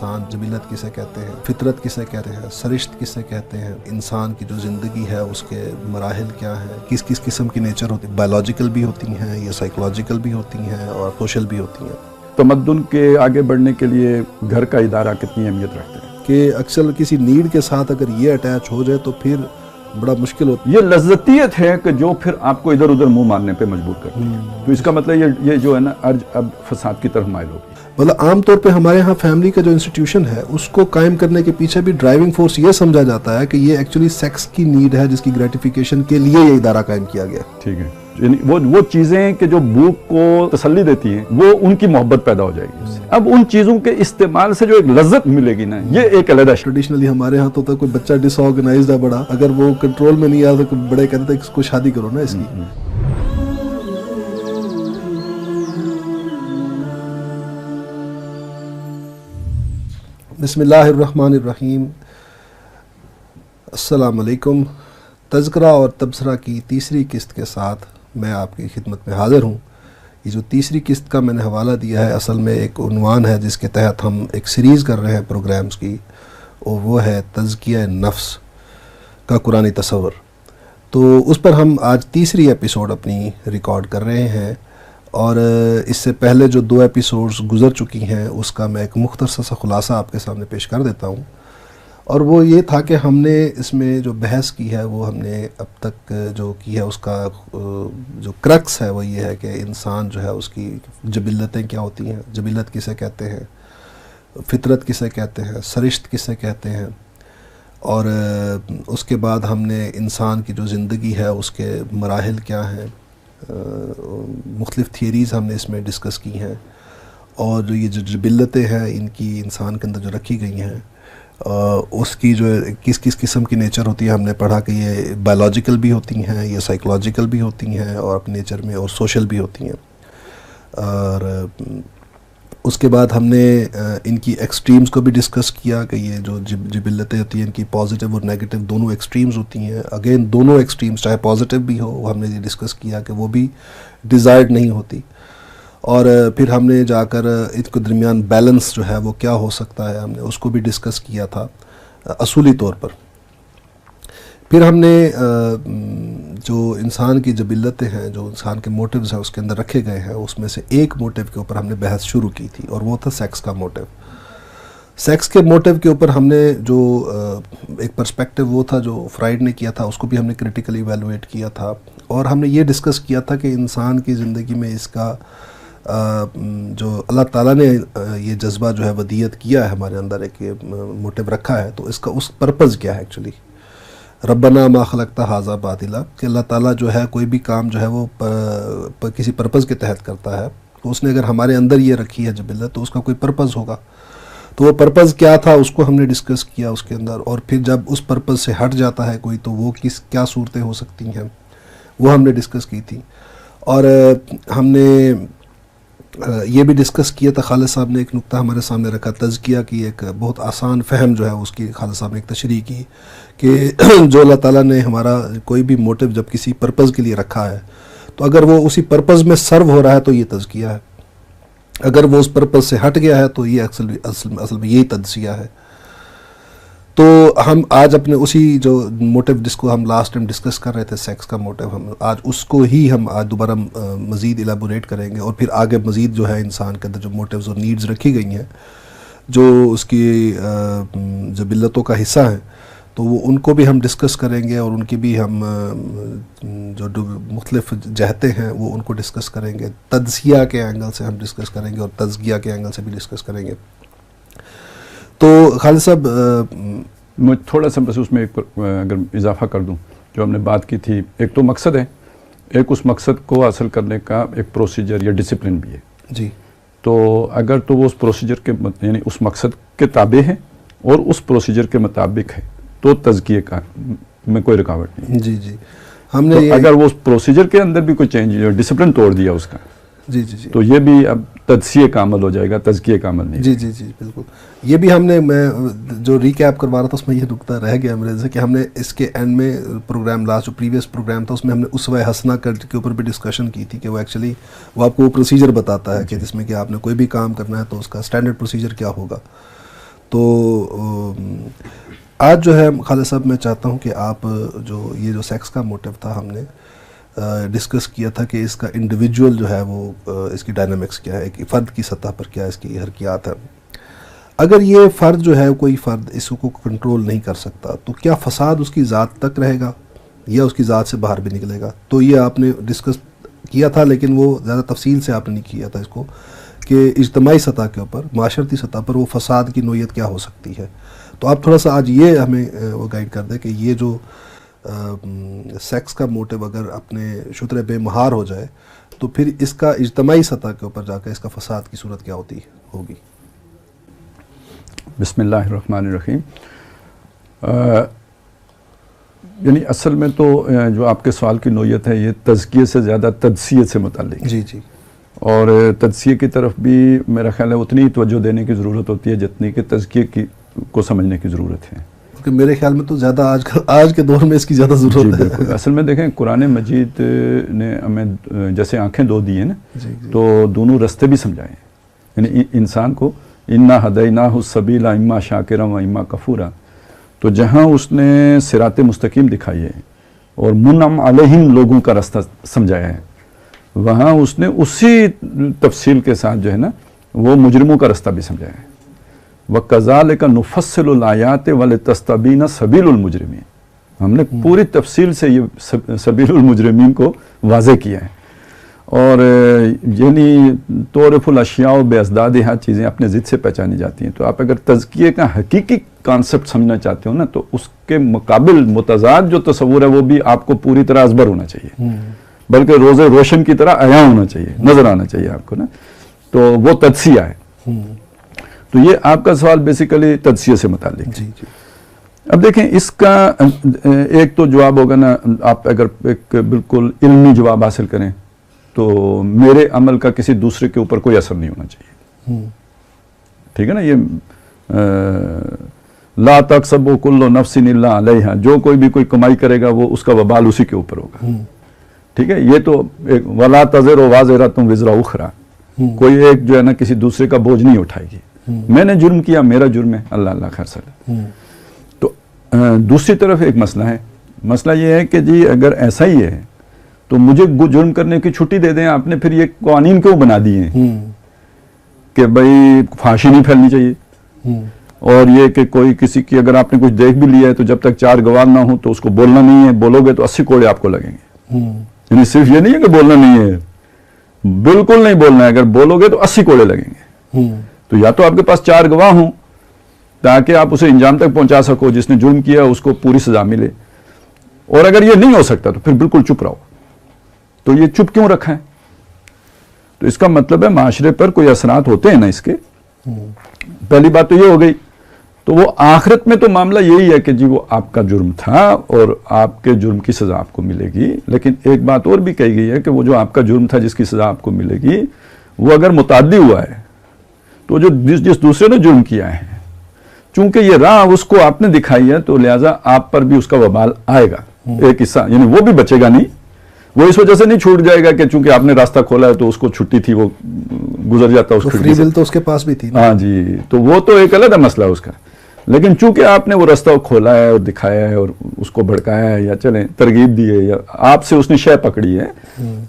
انسان جبلت کسے کہتے ہیں، فطرت کسے کہتے ہیں، سرشت کسے کہتے ہیں، انسان کی جو زندگی ہے اس کے مراحل کیا ہیں، کس کس قسم کی نیچر ہوتی ہے، بایولوجیکل بھی ہوتی ہیں یا سائیکولوجیکل بھی ہوتی ہیں اور سوشل بھی ہوتی ہیں۔ تمدن کے آگے بڑھنے کے لیے گھر کا ادارہ کتنی اہمیت رکھتا ہے کہ اکثر کسی نیڈ کے ساتھ اگر یہ اٹیچ ہو جائے تو پھر بڑا مشکل ہوتا ہے۔ یہ لذتیت ہے کہ جو پھر آپ کو ادھر ادھر منہ مارنے پہ مجبور کرتی ہے، تو اس کا مطلب یہ جو ہے نا ارج اب فساد کی طرف مائل ہوگی۔ مطلب عام طور پہ ہمارے ہاں فیملی کا جو انسٹیٹیوشن ہے اس کو قائم کرنے کے پیچھے بھی ڈرائیونگ فورس یہ سمجھا جاتا ہے کہ یہ ایکچولی سیکس کی نیڈ ہے جس کی گریٹیفیکیشن کے لیے یہ ادارہ قائم کیا گیا۔ ٹھیک ہے، یعنی وہ چیزیں کہ جو بھوک کو تسلی دیتی ہیں وہ ان کی محبت پیدا ہو جائے گی اس سے۔ اب ان چیزوں کے استعمال سے جو ایک لذت ملے گی نا، یہ ایک علیحدہ ٹریڈیشنلی ہمارے ہاں تو کوئی بچہ ڈس آرگنائزڈ ہے بڑا، اگر وہ کنٹرول میں نہیں آتا تو بڑے کہتے تھے اس کو شادی کرو نا اس کی۔ بسم اللہ الرحمن الرحیم، السلام علیکم۔ تذکرہ اور تبصرہ کی تیسری قسط کے ساتھ میں آپ کی خدمت میں حاضر ہوں۔ یہ جو تیسری قسط کا میں نے حوالہ دیا ہے اصل میں ایک عنوان ہے جس کے تحت ہم ایک سیریز کر رہے ہیں پروگرامز کی، اور وہ ہے تزکیہ نفس کا قرآنی تصور۔ تو اس پر ہم آج تیسری ایپیسوڈ اپنی ریکارڈ کر رہے ہیں، اور اس سے پہلے جو 2 ایپیسوڈز گزر چکی ہیں اس کا میں ایک مختصر سا خلاصہ آپ کے سامنے پیش کر دیتا ہوں۔ اور وہ یہ تھا کہ ہم نے اس میں جو بحث کی ہے وہ ہم نے اب تک جو کی ہے اس کا جو کرکس ہے وہ یہ ہے کہ انسان جو ہے اس کی جبلتیں کیا ہوتی ہیں، جبلت کسے کہتے ہیں، فطرت کسے کہتے ہیں، سرشت کسے کہتے ہیں، اور اس کے بعد ہم نے انسان کی جو زندگی ہے اس کے مراحل کیا ہیں، مختلف تھیوریز ہم نے اس میں ڈسکس کی ہیں، اور جو یہ جو جبلتیں ہیں ان کی انسان کے اندر جو رکھی گئی ہیں اس کی جو کس کس قسم کی نیچر ہوتی ہے ہم نے پڑھا کہ یہ بایولوجیکل بھی ہوتی ہیں، یہ سائیکولوجیکل بھی ہوتی ہیں اور اپنے نیچر میں، اور سوشل بھی ہوتی ہیں۔ اور اس کے بعد ہم نے ان کی ایکسٹریمز کو بھی ڈسکس کیا کہ یہ جو جبلتیں ہوتی ہیں ان کی پازیٹیو اور نیگیٹو دونوں ایکسٹریمز ہوتی ہیں۔ اگین دونوں ایکسٹریمز چاہے پازیٹیو بھی ہو، ہم نے یہ ڈسکس کیا کہ وہ بھی ڈیزائرڈ نہیں ہوتی۔ اور پھر ہم نے جا کر اس کے درمیان بیلنس جو ہے وہ کیا ہو سکتا ہے، ہم نے اس کو بھی ڈسکس کیا تھا اصولی طور پر۔ پھر ہم نے جو انسان کی جبلتیں ہیں، جو انسان کے موٹیوز ہیں اس کے اندر رکھے گئے ہیں، اس میں سے ایک موٹیو کے اوپر ہم نے بحث شروع کی تھی، اور وہ تھا سیکس کا موٹیو۔ سیکس کے موٹیو کے اوپر ہم نے جو ایک پرسپیکٹیو وہ تھا جو فرائڈ نے کیا تھا، اس کو بھی ہم نے کریٹیکلی ایویلویٹ کیا تھا، اور ہم نے یہ ڈسکس کیا تھا کہ انسان کی زندگی میں اس کا جو اللہ تعالیٰ نے یہ جذبہ جو ہے ودیت کیا ہے ہمارے اندر، ایک موٹیو رکھا ہے، تو اس کا اس پرپز کیا ہے ایکچولی۔ ربنا ما خلقت ھذا باطلا، کہ اللہ تعالیٰ جو ہے کوئی بھی کام جو ہے وہ کسی پرپز کے تحت کرتا ہے، تو اس نے اگر ہمارے اندر یہ رکھی ہے جبلت تو اس کا کوئی پرپز ہوگا۔ تو وہ پرپز کیا تھا اس کو ہم نے ڈسکس کیا اس کے اندر، اور پھر جب اس پرپز سے ہٹ جاتا ہے کوئی تو وہ کیا صورتیں ہو سکتی ہیں وہ ہم نے ڈسکس کی تھی۔ اور ہم نے یہ بھی ڈسکس کیا تھا، خالد صاحب نے ایک نقطہ ہمارے سامنے رکھا، تزکیہ کی ایک بہت آسان فہم جو ہے اس کی خالد صاحب نے ایک تشریح کی کہ جو اللہ تعالیٰ نے ہمارا کوئی بھی موٹیو جب کسی پرپز کے لیے رکھا ہے تو اگر وہ اسی پرپز میں سرو ہو رہا ہے تو یہ تزکیہ ہے، اگر وہ اس پرپز سے ہٹ گیا ہے تو یہ اصل میں یہی تجزیہ ہے۔ تو ہم آج اپنے اسی جو موٹیو جس کو ہم لاسٹ ٹائم ڈسکس کر رہے تھے سیکس کا موٹیو، ہم آج اس کو ہی ہم آج دوبارہ مزید ایلیبوریٹ کریں گے، اور پھر آگے مزید جو ہے انسان کے اندر جو موٹیوز اور نیڈز رکھی گئی ہیں جو اس کی جبلتوں کا حصہ ہیں، تو وہ ان کو بھی ہم ڈسکس کریں گے، اور ان کی بھی ہم جو مختلف جہتیں ہیں وہ ان کو ڈسکس کریں گے، تجزیہ کے اینگل سے ہم ڈسکس کریں گے اور تزکیہ کے اینگل سے بھی ڈسکس کریں گے۔ تو خالد صاحب میں تھوڑا سا بس اس میں ایک اگر اضافہ کر دوں، جو ہم نے بات کی تھی، ایک تو مقصد ہے، ایک اس مقصد کو حاصل کرنے کا ایک پروسیجر یا ڈسپلن بھی ہے جی۔ تو اگر تو وہ اس پروسیجر کے یعنی اس مقصد کے تابع ہے اور اس پروسیجر کے مطابق ہے تو تزکیے کا میں کوئی رکاوٹ نہیں۔ جی جی، ہم نے اگر وہ اس پروسیجر کے اندر بھی کوئی چینج ڈسپلن توڑ دیا اس کا، جی جی جی، تو یہ بھی اب تجزیے کا عمل ہو جائے گا، تزکیے کا عمل نہیں۔ جی جی جی بالکل، یہ بھی ہم نے، میں جو ریکیپ کروا رہا تھا اس میں یہ نقطہ رہ گیا میرے سے کہ ہم نے اس کے اینڈ میں پروگرام لاسٹ جو پریویس پروگرام تھا اس میں ہم نے اسوہ حسنہ کے اوپر بھی ڈسکشن کی تھی کہ وہ ایکچولی وہ آپ کو وہ پروسیجر بتاتا ہے کہ جس میں کہ آپ نے کوئی بھی کام کرنا ہے تو اس کا اسٹینڈرڈ پروسیجر کیا ہوگا۔ تو آج جو ہے خالد صاحب میں چاہتا ہوں کہ آپ یہ جو سیکس کا موٹیو تھا ہم نے ڈسکس کیا تھا کہ اس کا انڈیویجول جو ہے وہ اس کی ڈائنامکس کیا ہے، ایک فرد کی سطح پر کیا اس کی حرکیات ہے. اگر یہ فرد جو ہے کوئی فرد اس کو کنٹرول نہیں کر سکتا تو کیا فساد اس کی ذات تک رہے گا یا اس کی ذات سے باہر بھی نکلے گا؟ تو یہ آپ نے ڈسکس کیا تھا، لیکن وہ زیادہ تفصیل سے آپ نے نہیں کیا تھا اس کو کہ اجتماعی سطح کے اوپر، معاشرتی سطح پر وہ فساد کی نوعیت کیا ہو سکتی ہے. تو آپ تھوڑا سا آج یہ ہمیں وہ گائیڈ کر دیں کہ یہ جو سیکس کا موٹیو اگر اپنے شتر بے مہار ہو جائے تو پھر اس کا اجتماعی سطح کے اوپر جا کر اس کا فساد کی صورت کیا ہوگی. بسم اللہ الرحمن الرحیم. یعنی اصل میں تو جو آپ کے سوال کی نوعیت ہے یہ تزکیے سے زیادہ تجزیے سے متعلق ہے. جی جی. اور تجزیے کی طرف بھی میرا خیال ہے اتنی توجہ دینے کی ضرورت ہوتی ہے جتنی کہ تزکیے کو سمجھنے کی ضرورت ہے. کیونکہ میرے خیال میں تو زیادہ آج کے دور میں اس کی زیادہ ضرورت ہے. بالکل. اصل میں دیکھیں قرآن مجید نے ہمیں جیسے آنکھیں دو دی ہیں نا، تو دونوں رستے بھی سمجھائے ہیں. یعنی انسان کو انا ہدیناہ السبیل اما شاکرا و اما کفورا، تو جہاں اس نے صراط مستقیم دکھائی ہے اور منعم علیہم لوگوں کا راستہ سمجھایا ہے، وہاں اس نے اسی تفصیل کے ساتھ جو ہے نا وہ مجرموں کا راستہ بھی سمجھایا ہے. وَكَذَلِكَ نُفَصِّلُ الْآيَاتِ وَلِتَسْتَبِينَ سَبِيلُ الْمُجْرِمِينَ، ہم نے پوری تفصیل سے یہ سبیل المجرمین کو واضح کیا ہے. اور یعنی تعرف الاشیاء بازدادها چیزیں اپنے ضد سے پہچانی جاتی ہیں. تو آپ اگر تزکیے کا حقیقی کانسیپٹ سمجھنا چاہتے ہو نا تو اس کے مقابل متضاد جو تصور ہے وہ بھی آپ کو پوری طرح ازبر ہونا چاہیے، بلکہ روز روشن کی طرح عیاں ہونا چاہیے، نظر آنا چاہیے آپ کو نا. تو وہ تجزیہ ہے. تو یہ آپ کا سوال بیسیکلی تجزیے سے متعلق ہے. جی جی. اب دیکھیں اس کا ایک تو جواب ہوگا نا، آپ اگر ایک بالکل علمی جواب حاصل کریں تو میرے عمل کا کسی دوسرے کے اوپر کوئی اثر نہیں ہونا چاہیے. ٹھیک ہے نا. یہ لا تکسب کل نفس الا علیہا، جو کوئی بھی کوئی کمائی کرے گا وہ اس کا وبال اسی کے اوپر ہوگا. ٹھیک ہے. یہ تو ولا تزر وازرۃ وزر اخرى، کوئی ایک جو ہے نا کسی دوسرے کا بوجھ نہیں اٹھائے گی. میں نے جرم کیا، میرا جرم ہے، اللہ اللہ خیر سلا. تو دوسری طرف ایک مسئلہ ہے. مسئلہ یہ ہے کہ جی اگر ایسا ہی ہے تو مجھے جرم کرنے کی چھٹی دے دیں. آپ نے پھر یہ قوانین کیوں بنا دیے ہیں کہ بھائی پھانسی نہیں پھیلنی چاہیے، اور یہ کہ کوئی کسی کی اگر آپ نے کچھ دیکھ بھی لیا ہے تو جب تک 4 گواہ نہ ہوں تو اس کو بولنا نہیں ہے، بولو گے تو 80 کوڑے آپ کو لگیں گے. یعنی صرف یہ نہیں ہے کہ بولنا نہیں ہے، بالکل نہیں بولنا ہے، اگر بولو گے تو 80 کوڑے لگیں گے. تو یا تو آپ کے پاس 4 گواہ ہوں تاکہ آپ اسے انجام تک پہنچا سکو، جس نے جرم کیا اس کو پوری سزا ملے، اور اگر یہ نہیں ہو سکتا تو پھر بالکل چپ رہو. تو یہ چپ کیوں رکھا ہے؟ تو اس کا مطلب ہے معاشرے پر کوئی اثرات ہوتے ہیں نا اس کے. پہلی بات تو یہ ہو گئی. تو وہ آخرت میں تو معاملہ یہی ہے کہ جی وہ آپ کا جرم تھا اور آپ کے جرم کی سزا آپ کو ملے گی. لیکن ایک بات اور بھی کہی گئی ہے کہ وہ جو آپ کا جرم تھا جس کی سزا آپ کو ملے گی وہ اگر متعدی ہوا ہے تو جو جس دوسرے نے جرم کیا ہے، چونکہ یہ راہ اس کو آپ نے دکھائی ہے تو لہٰذا آپ پر بھی اس کا وبال آئے گا. ایک حصہ یعنی وہ بھی بچے گا نہیں، وہ اس وجہ سے نہیں چھوٹ جائے گا کہ چونکہ آپ نے راستہ کھولا ہے تو اس کو چھٹی تھی، وہ گزر جاتا اس فری ول تو اس کے پاس بھی تھی. ہاں جی. تو وہ تو ایک الگ مسئلہ ہے اس کا. لیکن چونکہ آپ نے وہ راستہ کھولا ہے اور دکھایا ہے اور اس کو بھڑکایا ہے یا چلیں ترغیب دی ہے یا آپ سے اس نے شے پکڑی ہے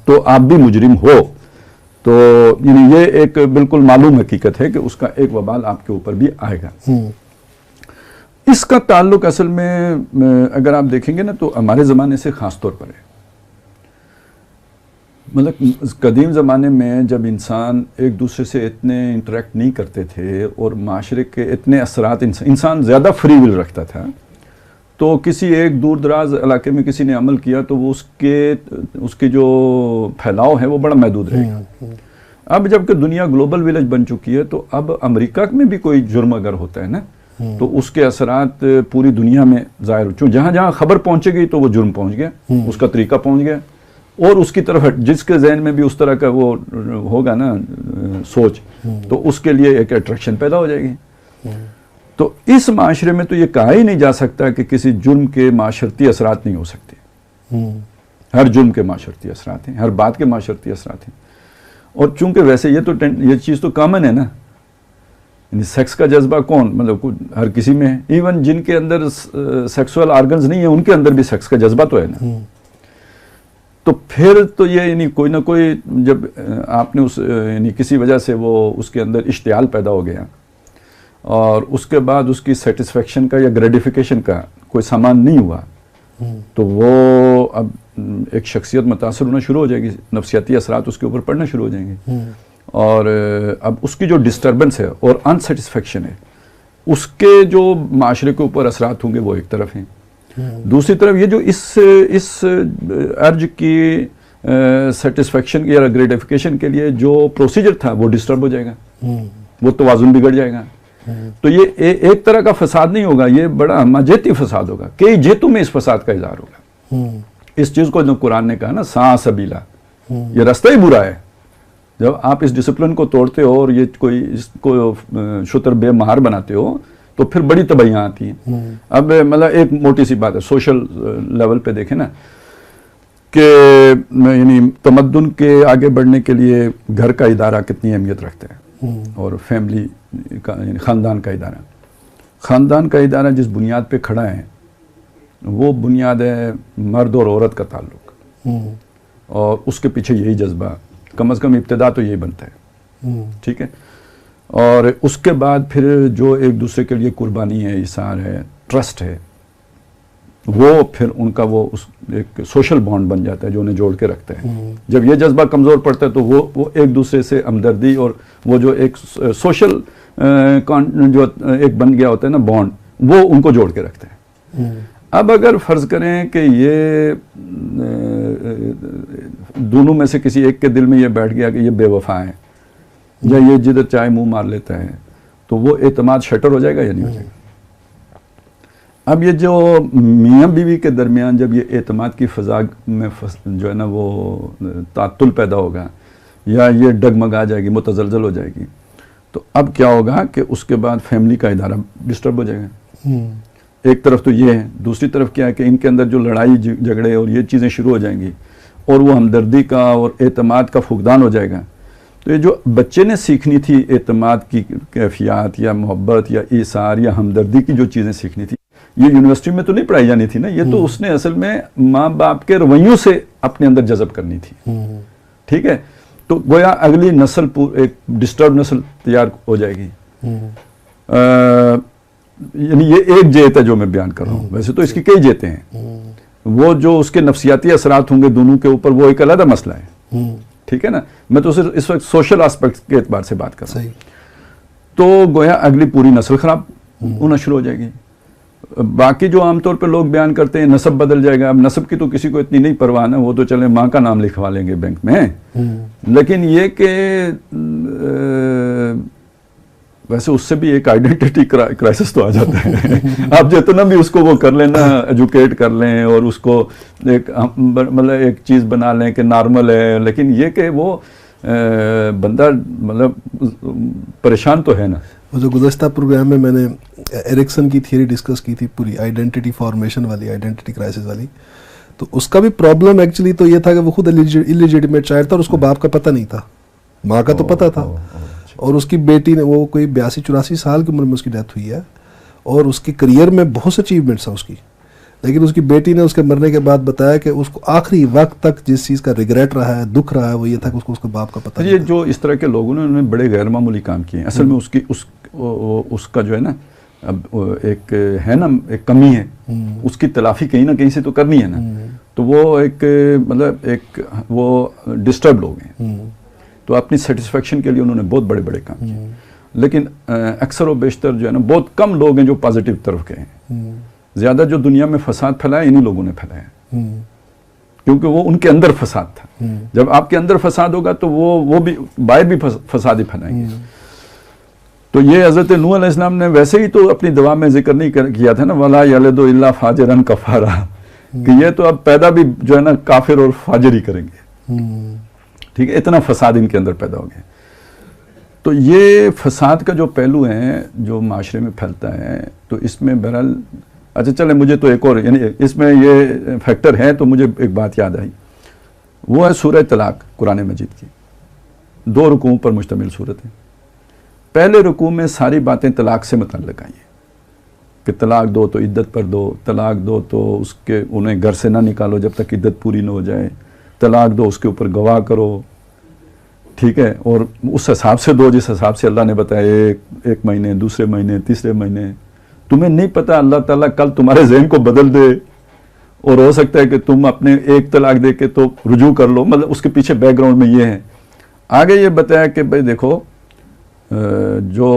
تو آپ بھی مجرم ہو. تو یعنی یہ ایک بالکل معلوم حقیقت ہے کہ اس کا ایک وبال آپ کے اوپر بھی آئے گا. اس کا تعلق اصل میں اگر آپ دیکھیں گے نا تو ہمارے زمانے سے خاص طور پر ہے. مطلب قدیم زمانے میں جب انسان ایک دوسرے سے اتنے انٹریکٹ نہیں کرتے تھے اور معاشرے کے اتنے اثرات انسان زیادہ فری ول رکھتا تھا، تو کسی ایک دور دراز علاقے میں کسی نے عمل کیا تو وہ اس کے جو پھیلاؤ ہے وہ بڑا محدود رہے گا. اب جب کہ دنیا گلوبل ولیج بن چکی ہے تو اب امریکہ میں بھی کوئی جرم اگر ہوتا ہے نا تو اس کے اثرات پوری دنیا میں ظاہر ہو. جہاں جہاں خبر پہنچے گئی تو وہ جرم پہنچ گیا، اس کا طریقہ پہنچ گیا، اور اس کی طرف جس کے ذہن میں بھی اس طرح کا وہ ہوگا نا سوچ، تو اس کے لیے ایک اٹریکشن پیدا ہو جائے گی. تو اس معاشرے میں تو یہ کہا ہی نہیں جا سکتا کہ کسی جرم کے معاشرتی اثرات نہیں ہو سکتے. ہر جرم کے معاشرتی اثرات ہیں، ہر بات کے معاشرتی اثرات ہیں. اور چونکہ ویسے یہ چیز تو کامن ہے نا، یعنی سیکس کا جذبہ کون مطلب ہر کسی میں ہے، ایون جن کے اندر سیکسول آرگنز نہیں ہیں ان کے اندر بھی سیکس کا جذبہ تو ہے نا. تو پھر تو یہ یعنی کوئی نہ کوئی جب آپ نے اس یعنی کسی وجہ سے وہ اس کے اندر اشتعال پیدا ہو گیا اور اس کے بعد اس کی سیٹسفیکشن کا یا گریٹیفیکیشن کا کوئی سامان نہیں ہوا تو وہ اب ایک شخصیت متاثر ہونا شروع ہو جائے گی، نفسیاتی اثرات اس کے اوپر پڑنا شروع ہو جائیں گے. اور اب اس کی جو ڈسٹربنس ہے اور انسیٹسفیکشن ہے اس کے جو معاشرے کے اوپر اثرات ہوں گے وہ ایک طرف ہیں. دوسری طرف یہ جو اس ارج کی سیٹسفیکشن یا گریٹیفیکیشن کے لیے جو پروسیجر تھا وہ ڈسٹرب ہو جائے گا، وہ توازن بگڑ جائے گا. تو یہ ایک طرح کا فساد نہیں ہوگا، یہ بڑا ماجیتی فساد ہوگا. کئی جیتوں میں اس فساد کا اظہار ہوگا. اس چیز کو جو قرآن نے کہا نا سا سبیلا، یہ راستہ ہی برا ہے. جب آپ اس ڈسپلن کو توڑتے ہو اور یہ کوئی اس کو شتر بے مہار بناتے ہو تو پھر بڑی تباہیاں آتی ہیں. اب مطلب ایک موٹی سی بات ہے، سوشل لیول پہ دیکھیں نا کہ یعنی تمدن کے آگے بڑھنے کے لیے گھر کا ادارہ کتنی اہمیت رکھتا ہے اور فیملی کا یعنی خاندان کا ادارہ. خاندان کا ادارہ جس بنیاد پہ کھڑا ہے وہ بنیاد ہے مرد اور عورت کا تعلق، اور اس کے پیچھے یہی جذبہ کم از کم ابتدا تو یہی بنتا ہے. ٹھیک ہے، اور اس کے بعد پھر جو ایک دوسرے کے لیے قربانی ہے، اثار ہے، ٹرسٹ ہے، وہ پھر ان کا وہ ایک سوشل بانڈ بن جاتا ہے جو انہیں جوڑ کے رکھتا ہے. جب یہ جذبہ کمزور پڑتا ہے تو وہ ایک دوسرے سے ہمدردی اور وہ جو ایک سوشل جو ایک بن گیا ہوتا ہے نا بانڈ، وہ ان کو جوڑ کے رکھتا ہے. اب اگر فرض کریں کہ یہ دونوں میں سے کسی ایک کے دل میں یہ بیٹھ گیا کہ یہ بے وفا ہے یا یہ جدھر چاہے منہ مار لیتا ہے تو وہ اعتماد شٹر ہو جائے گا یا نہیں ہو جائے گا؟ اب یہ جو میاں بیوی کے درمیان جب یہ اعتماد کی فضا میں جو ہے نا وہ تعطل پیدا ہوگا یا یہ ڈگمگا جائے گی، متزلزل ہو جائے گی، تو اب کیا ہوگا کہ اس کے بعد فیملی کا ادارہ ڈسٹرب ہو جائے گا. ایک طرف تو یہ ہے، دوسری طرف کیا ہے کہ ان کے اندر جو لڑائی جھگڑے اور یہ چیزیں شروع ہو جائیں گی اور وہ ہمدردی کا اور اعتماد کا فقدان ہو جائے گا. تو یہ جو بچے نے سیکھنی تھی اعتماد کی کیفیات یا محبت یا ایثار یا ہمدردی کی جو چیزیں سیکھنی تھی، یہ یونیورسٹی میں تو نہیں پڑھائی جانی تھی نا، یہ تو اس نے اصل میں ماں باپ کے رویوں سے اپنے اندر جذب کرنی تھی. ٹھیک ہے، تو گویا اگلی نسل ایک ڈسٹرب نسل تیار ہو جائے گی. یعنی یہ ایک جیت ہے جو میں بیان کر رہا ہوں، ویسے تو اس کی کئی جیتیں ہیں. وہ جو اس کے نفسیاتی اثرات ہوں گے دونوں کے اوپر وہ ایک علیحدہ مسئلہ ہے. ٹھیک ہے نا، میں تو صرف اس وقت سوشل آسپیکٹ کے اعتبار سے بات کر رہا ہوں. تو گویا اگلی پوری نسل خراب ہونا شروع ہو جائے گی. باقی جو عام طور پہ لوگ بیان کرتے ہیں نسب بدل جائے گا، اب نسب کی تو کسی کو اتنی نہیں پرواہ ہے، وہ تو چلے ماں کا نام لکھوا لیں گے بینک میں. لیکن یہ کہ ویسے اس سے بھی ایک آئیڈینٹی کرائسس تو آ جاتا ہے. آپ جتنا بھی اس کو وہ کر لیں نا، ایجوکیٹ کر لیں اور اس کو ایک مطلب ایک چیز بنا لیں کہ نارمل ہے، لیکن یہ کہ وہ بندہ مطلب پریشان تو ہے نا. وہ جو گزشتہ پروگرام میں نے ایرکسن کی تھیوری ڈسکس کی تھی پوری آئیڈینٹی فارمیشن والی، آئیڈینٹی کرائسس والی، تو اس کا بھی پرابلم ایکچولی تو یہ تھا کہ وہ خود الیجیٹمیٹ چائلڈ تھا اور اس کو باپ کا پتہ نہیں تھا، ماں کا تو پتہ تھا. اور اس کی بیٹی نے وہ کوئی 82-84 سال کی عمر میں اس کی ڈیتھ ہوئی ہے اور اس کی کریئر میں بہت سے اچیومنٹس ہیں اس کی، لیکن اس کی بیٹی نے اس کے مرنے کے بعد بتایا کہ اس کو آخری وقت تک جس چیز کا ریگریٹ رہا ہے، دکھ رہا ہے، وہ یہ تھا کہ اس کے باپ کا پتہ نہیں. یہ جو اس طرح کے لوگوں نے انہوں نے بڑے غیر معمولی کام کیے ہیں. اصل میں اس کا جو ہے نا اب ایک ہے نا ایک کمی ہے، اس کی تلافی کہیں نہ کہیں سے تو کرنی ہے نا. تو وہ ایک مطلب ایک وہ ڈسٹرب لوگ ہیں، تو اپنی سیٹسفیکشن کے لیے انہوں نے بہت بڑے بڑے کام کیے. لیکن اکثر و بیشتر جو ہے نا بہت کم لوگ ہیں جو پازیٹیو طرف گئے ہیں. زیادہ جو دنیا میں فساد پھیلایا انہی لوگوں نے پھیلایا، کیونکہ وہ ان کے اندر فساد تھا. جب آپ کے اندر فساد ہوگا تو وہ بھی باہر بھی فساد ہی پھیلائیں گے. تو یہ حضرت نوح علیہ السلام نے ویسے ہی تو اپنی دعا میں ذکر نہیں کیا تھا نا، وَلَا يَلِدُ إِلَّا فَاجِرًا كَفَّارًا، کہ یہ تو اب پیدا بھی جو ہے نا کافر اور فاجر ہی کریں گے. ٹھیک ہے، اتنا فساد ان کے اندر پیدا ہو گیا. تو یہ فساد کا جو پہلو ہے جو معاشرے میں پھیلتا ہے، تو اس میں بہرحال اچھا چلے مجھے تو ایک اور یعنی اس میں یہ فیکٹر ہے، تو مجھے ایک بات یاد آئی، وہ ہے سورہ طلاق قرآن مجید کی. 2 رکوعوں پر مشتمل صورت ہے. پہلے رکوع میں ساری باتیں طلاق سے متعلق آئی ہیں کہ طلاق دو تو عدت پر دو، طلاق دو تو اس کے انہیں گھر سے نہ نکالو جب تک عدت پوری نہ ہو جائے، طلاق دو اس کے اوپر گواہ کرو، ٹھیک ہے، اور اس حساب سے دو جس حساب سے اللہ نے بتایا، ایک مہینے، دوسرے مہینے، تیسرے مہینے. تمہیں نہیں پتا اللہ تعالیٰ کل تمہارے ذہن کو بدل دے اور ہو سکتا ہے کہ تم اپنے ایک طلاق دے کے تو رجوع کر لو. مطلب اس کے پیچھے بیک گراؤنڈ میں یہ ہے. آگے یہ بتایا کہ بھائی دیکھو جو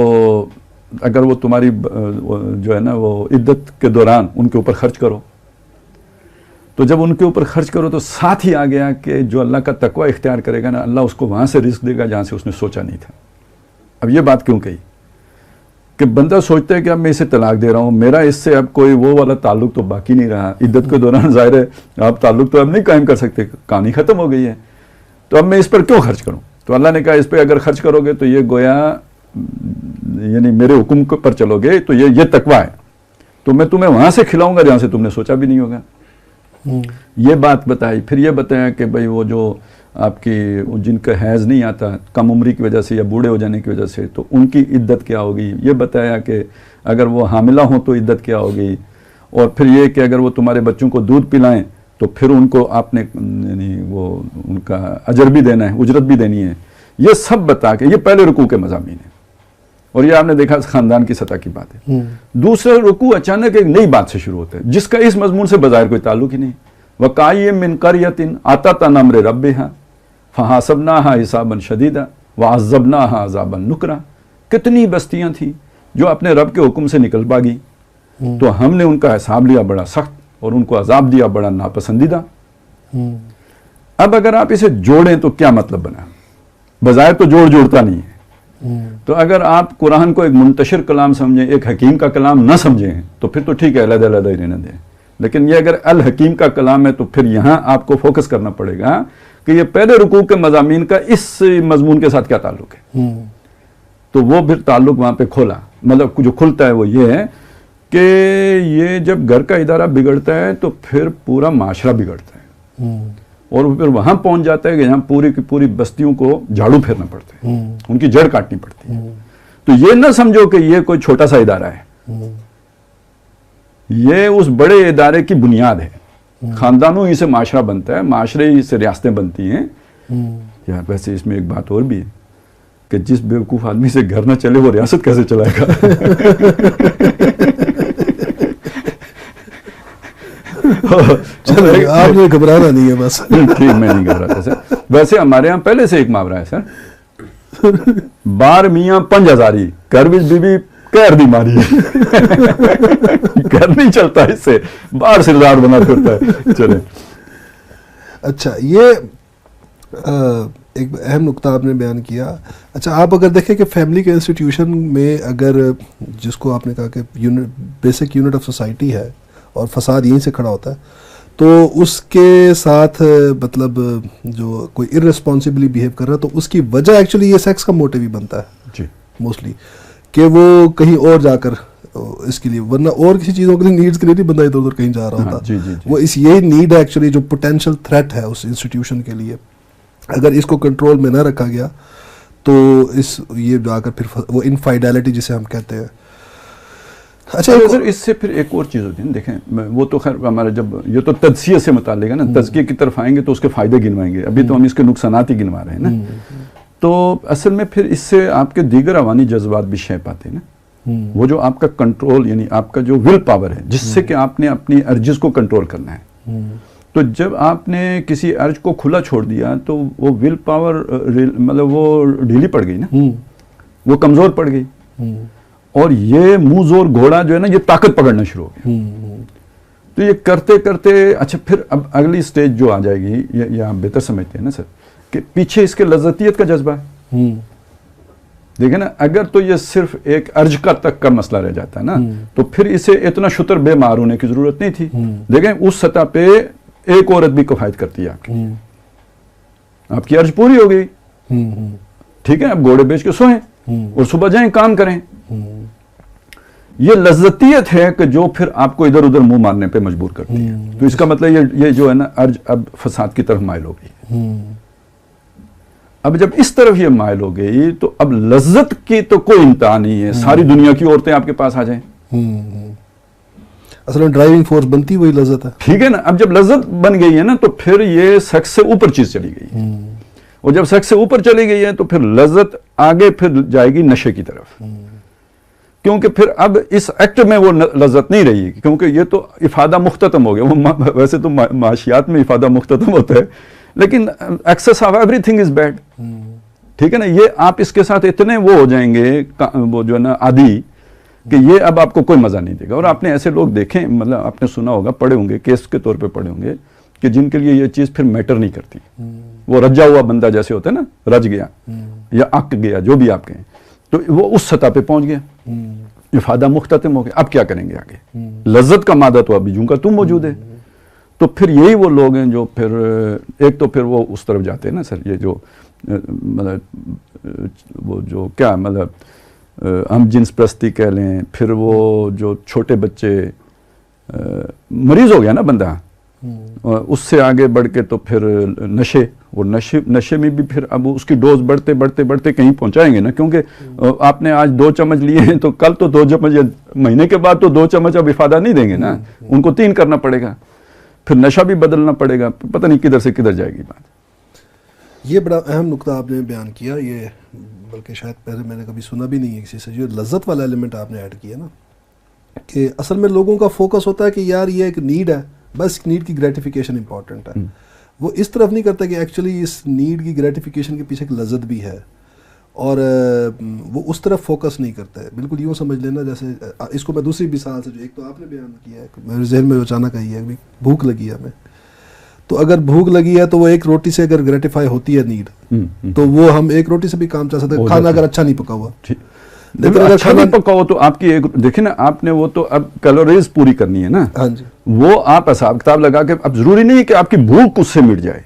اگر وہ تمہاری جو ہے نا وہ عدت کے دوران ان کے اوپر خرچ کرو، تو جب ان کے اوپر خرچ کرو تو ساتھ ہی آ گیا کہ جو اللہ کا تقوی اختیار کرے گا نا، اللہ اس کو وہاں سے رزق دے گا جہاں سے اس نے سوچا نہیں تھا. اب یہ بات کیوں کہی کہ بندہ سوچتا ہے کہ اب میں اسے طلاق دے رہا ہوں، میرا اس سے اب کوئی وہ والا تعلق تو باقی نہیں رہا، عدت کے دوران ظاہر ہے آپ تعلق تو اب نہیں قائم کر سکتے، کہانی ختم ہو گئی ہے، تو اب میں اس پر کیوں خرچ کروں. تو اللہ نے کہا اس پہ اگر خرچ کرو گے تو یہ گویا یعنی میرے حکم پر چلو گے تو یہ تقوی ہے، تو میں تمہیں وہاں سے کھلاؤں گا جہاں سے تم نے سوچا بھی نہیں ہوگا. یہ بات بتائی. پھر یہ بتایا کہ بھئی وہ جو آپ کی جن کا حیض نہیں آتا کم عمری کی وجہ سے یا بوڑھے ہو جانے کی وجہ سے تو ان کی عدت کیا ہوگی. یہ بتایا کہ اگر وہ حاملہ ہوں تو عدت کیا ہوگی. اور پھر یہ کہ اگر وہ تمہارے بچوں کو دودھ پلائیں تو پھر ان کو آپ نے یعنی وہ ان کا اجر بھی دینا ہے، اجرت بھی دینی ہے. یہ سب بتا کے یہ پہلے رکوع کے مضامین ہیں اور یہ آپ نے دیکھا خاندان کی سطح کی بات ہے. دوسرا رکوع اچانک ایک نئی بات سے شروع ہوتا ہے جس کا اس مضمون سے بظاہر کوئی تعلق ہی نہیں. وَقَائِمْ مِنْ قَرْيَةٍ آتَتْ عَنْ أَمْرِ رَبِّهَا فَحَاسَبْنَاهَا حِسَابًا شَدِيدًا وَعَذَّبْنَاهَا عَذَابًا نُكْرًا. کتنی بستیاں تھیں جو اپنے رب کے حکم سے نکل بھاگی تو ہم نے ان کا حساب لیا بڑا سخت اور ان کو عذاب دیا بڑا ناپسندیدہ. اب اگر آپ اسے جوڑیں تو کیا مطلب بنا؟ بظاہر تو جوڑتا نہیں ہے. تو اگر آپ قرآن کو ایک منتشر کلام سمجھیں، ایک حکیم کا کلام نہ سمجھیں تو پھر تو ٹھیک ہے علیحدہ علیحدہ ہی رہنے دیں. لیکن یہ اگر الحکیم کا کلام ہے تو پھر یہاں آپ کو فوکس کرنا پڑے گا کہ یہ پہلے رکوع کے مضامین کا اس مضمون کے ساتھ کیا تعلق ہے. تو وہ پھر تعلق وہاں پہ کھولا. مطلب جو کھلتا ہے وہ یہ ہے کہ یہ جب گھر کا ادارہ بگڑتا ہے تو پھر پورا معاشرہ بگڑتا ہے اور پھر وہاں پہنچ جاتا ہے کہ یہاں پوری کی پوری بستیوں کو جھاڑو پھیرنا پڑتا ہے، ان کی جڑ کاٹنی پڑتی ہے. تو یہ نہ سمجھو کہ یہ کوئی چھوٹا سا ادارہ ہے، یہ اس بڑے ادارے کی بنیاد ہے. خاندانوں ہی سے معاشرہ بنتا ہے، معاشرے ہی سے ریاستیں بنتی ہیں. یار ویسے اس میں ایک بات اور بھی ہے کہ جس بیوقوف آدمی سے گھر نہ چلے وہ ریاست کیسے چلائے گا. آپ نے گھبرانا نہیں ہے بس. ٹھیک میں نہیں گھبراتا سر. ویسے ہمارے یہاں پہلے سے ایک محاورہ ہے سر، بار میاں پنج ہزاری گھر بچ بی بی کیر دی ماری. گھر نہیں چلتا اس سے، باہر سردار بنا پھرتا ہے. چلیں اچھا یہ ایک اہم نقطہ آپ نے بیان کیا. اچھا آپ اگر دیکھیں کہ فیملی کے انسٹیٹیوشن میں اگر جس کو آپ نے کہا کہ بیسک یونٹ آف سوسائٹی ہے اور فساد یہیں سے کھڑا ہوتا ہے تو اس کے ساتھ مطلب جو کوئی ارریسپانسبلی بیہیو کر رہا ہے تو اس کی وجہ ایکچولی یہ سیکس کا موٹیو ہی بنتا ہے جی موسٹلی کہ وہ کہیں اور جا کر اس کے لیے، ورنہ اور کسی چیزوں کے لیے نیڈز کے لیے نہیں بندہ ادھر ادھر کہیں جا رہا ہوتا. وہ اس یہی نیڈ ہے ایکچولی جو پوٹینشیل تھریٹ ہے اس انسٹیٹیوشن کے لیے. اگر اس کو کنٹرول میں نہ رکھا گیا تو یہ جا کر پھر وہ انفائیڈیلٹی جسے ہم کہتے ہیں. اچھا سر اس سے پھر ایک اور چیز ہوتی ہے نا، دیکھیں وہ تو خیر ہمارا جب یہ تو تجزیے سے متعلق ہے نا، تزکیے کی طرف آئیں گے تو اس کے فائدے گنوائیں گے. ابھی تو ہم اس کے نقصانات ہی گنوا رہے ہیں نا. تو اصل میں پھر اس سے آپ کے دیگر روانی جذبات بھی شے پاتے ہیں نا. وہ جو آپ کا کنٹرول یعنی آپ کا جو ول پاور ہے جس سے کہ آپ نے اپنی ارجز کو کنٹرول کرنا ہے. تو جب آپ نے کسی ارج کو کھلا چھوڑ دیا تو وہ ول پاور مطلب وہ ڈھیلی پڑ گئی نا، وہ کمزور پڑ گئی. اور یہ منہ زور گھوڑا جو ہے نا یہ طاقت پکڑنا شروع ہو گیا. تو یہ کرتے کرتے اچھا پھر اب اگلی سٹیج جو آ جائے گی یہ آپ بہتر سمجھتے ہیں نا سر کہ پیچھے اس کے لذتیت کا جذبہ ہے. دیکھیں نا اگر تو یہ صرف ایک ارج کا تک کا مسئلہ رہ جاتا ہے نا تو پھر اسے اتنا شتر بے مار ہونے کی ضرورت نہیں تھی. دیکھیں اس سطح پہ ایک عورت بھی کفایت کرتی ہے آپ کی ارج پوری ہو گئی. ٹھیک ہے اب گھوڑے بیچ کے سوئیں اور صبح جائیں کام کریں. یہ لذتیت ہے کہ جو پھر آپ کو ادھر ادھر منہ مارنے پہ مجبور کرتی ہے. تو اس کا مطلب یہ جو ہے نا ارج اب فساد کی طرف مائل ہو گئی. اب جب اس طرف یہ مائل ہو گئی تو اب لذت کی تو کوئی امتحان نہیں ہے، ساری دنیا کی عورتیں آپ کے پاس آ جائیں، اصل میں ڈرائیونگ فورس بنتی وہی لذت ہے. ٹھیک ہے نا. اب جب لذت بن گئی ہے نا تو پھر یہ سیکس سے اوپر چیز چلی گئی ہے، اور جب سیکس سے اوپر چلی گئی ہے تو پھر لذت آگے پھر جائے گی نشے کی طرف، کیونکہ پھر اب اس ایکٹ میں وہ لذت نہیں رہی، کیونکہ یہ تو افادہ مختتم ہو گیا. وہ ویسے تو معاشیات میں افادہ مختتم ہوتا ہے، لیکن excess of everything is bad. ٹھیک ہے نا. یہ آپ اس کے ساتھ اتنے وہ ہو جائیں گے، وہ جو ہے نا عادی، کہ یہ اب آپ کو کوئی مزہ نہیں دے گا. اور آپ نے ایسے لوگ دیکھیں، مطلب آپ نے سنا ہوگا، پڑھے ہوں گے، کیس کے طور پہ پڑھے ہوں گے، کہ جن کے لیے یہ چیز پھر میٹر نہیں کرتی. وہ رجا ہوا بندہ جیسے ہوتا ہے نا، رج گیا یا اک گیا، جو بھی آپ کہیں، تو وہ اس سطح پہ پہنچ گیا، افادہ مختتم ہو گیا. اب کیا کریں گے آگے؟ لذت کا مادہ تو ابھی جوں کا تم موجود ہے. تو پھر یہی وہ لوگ ہیں جو پھر ایک تو پھر وہ اس طرف جاتے ہیں نا سر، یہ جو مطلب وہ جو کیا مطلب ہم جنس پرستی کہہ لیں، پھر وہ جو چھوٹے بچے، مریض ہو گیا نا بندہ، اس سے آگے بڑھ کے تو پھر نشے، اور نشے میں بھی پھر اب اس کی ڈوز بڑھتے بڑھتے بڑھتے کہیں پہنچائیں گے نا. کیونکہ آپ نے آج 2 چمچ لیے ہیں تو کل تو 2 چمچ، یا مہینے کے بعد تو 2 چمچ اب افادہ نہیں دیں گے نا، ان کو 3 کرنا پڑے گا، پھر نشہ بھی بدلنا پڑے گا. پتہ نہیں کدھر سے کدھر جائے گی بات. یہ بڑا اہم نقطہ آپ نے بیان کیا، یہ بلکہ شاید پہلے میں نے کبھی سنا بھی نہیں ہے کسی سے. جو لذت والا ایلیمنٹ آپ نے ایڈ کیا نا، کہ اصل میں لوگوں کا فوکس ہوتا ہے کہ یار یہ ایک نیڈ ہے، بس نیڈ کی گریٹیفیکیشن امپورٹنٹ ہے. وہ اس طرف نہیں کرتا کہ ایکچولی اس نیڈ کی گریٹیفیکیشن کے پیچھے ایک لذت بھی ہے، اور وہ اس طرف فوکس نہیں کرتا ہے. بالکل یوں سمجھ لینا جیسے اس کو میں دوسری مثال سے، جو ایک تو آپ نے بیان کیا ہے، میرے ذہن میں اچانک آئی ہے، بھوک لگی ہے ہمیں، تو اگر بھوک لگی ہے تو وہ ایک روٹی سے اگر گریٹیفائی ہوتی ہے نیڈ، تو وہ ہم ایک روٹی سے بھی کام چل سکتے ہیں، کھانا اگر اچھا نہیں پکا ہوا. لیکن اگر اچھا نہیں پکا ہو تو آپ کی ایک دیکھیں نا، آپ نے وہ تو اب کیلوریز پوری کرنی ہے نا. ہاں جی. وہ آپ حساب کتاب لگا کے، اب ضروری نہیں ہے کہ آپ کی بھوک اس سے مٹ جائے،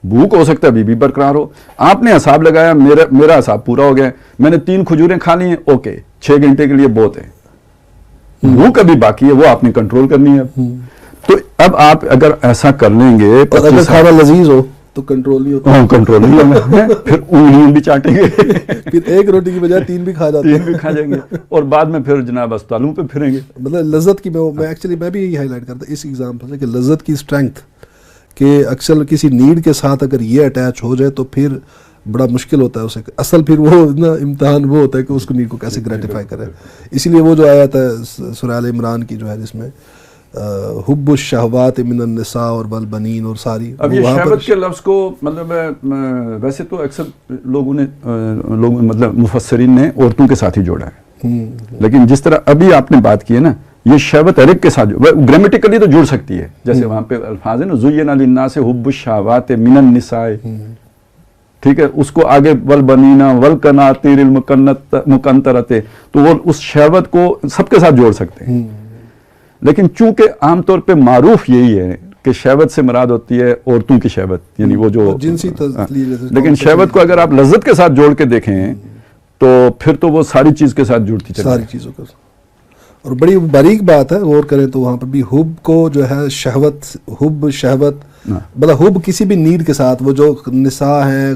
بھوک ہو سکتا ہے ابھی بھی برقرار ہو. آپ نے حساب لگایا، میرا حساب پورا ہو گیا، میں نے 3 کھجوریں کھا لی ہیں، اوکے 6 گھنٹے کے لیے بہت ہے. بھوک ابھی باقی ہے، وہ آپ نے کنٹرول کرنی ہے. تو اب آپ اگر ایسا کر لیں گے، اور اگر کھانا لذیذ ہو تو کنٹرول نہیں ہوتا. ہاں کنٹرول نہیں ہوگا، پھر انگلیاں بھی چاٹیں گے، پھر ایک روٹی کی بجائے 3 بھی کھا جاتے ہیں، 3 بھی کھا جائیں گے، اور بعد میں پھر جناب اسپتالوں پہ پھریں گے. مطلب لذت کی میں ایکچولی میں بھی یہی ہائی لائٹ کرتا اس ایگزامپل سے، کہ لذت کی اسٹرینتھ، کہ اکثر کسی نیڈ کے ساتھ اگر یہ اٹیچ ہو جائے تو پھر بڑا مشکل ہوتا ہے اسے. اصل پھر وہ نا امتحان وہ ہوتا ہے کہ اس کو نیڈ کو کیسے گریٹیفائی کرے. اسی لیے وہ جو آیت ہے سورہ آل عمران کی جو ہے، جس میں حب الشہوات من النساء اور والبنین اور ساری، اب یہ شہوت کے لفظ کو مطلب ویسے تو اکثر لوگوں نے مطلب مفسرین نے عورتوں کے ساتھ ہی جوڑا ہے، لیکن جس طرح ابھی آپ نے بات کی ہے نا، یہ شہوت ارق کے ساتھ گرامیٹیکلی تو جڑ سکتی ہے، جیسے وہاں پہ الفاظ ہیں نا، زین للناس حب الشہوات من النساء، ٹھیک ہے، اس کو آگے والبنین والقناطیر المقنطرۃ، تو وہ اس شہوت کو سب کے ساتھ جوڑ سکتے ہیں. لیکن چونکہ عام طور پہ معروف یہی ہے کہ شہوت سے مراد ہوتی ہے عورتوں کی شہوت، یعنی وہ جو جنسی لیکن شہوت کو اگر آپ لذت کے ساتھ جوڑ کے دیکھیں تو پھر تو وہ ساری چیز کے ساتھ جڑتی چلی، ساری چیزوں کا. اور بڑی باریک بات ہے، غور کریں تو وہاں پر بھی حب کو جو ہے شہوت، حب شہوت، مطلب حب کسی بھی نیڈ کے ساتھ، وہ جو نساء ہیں،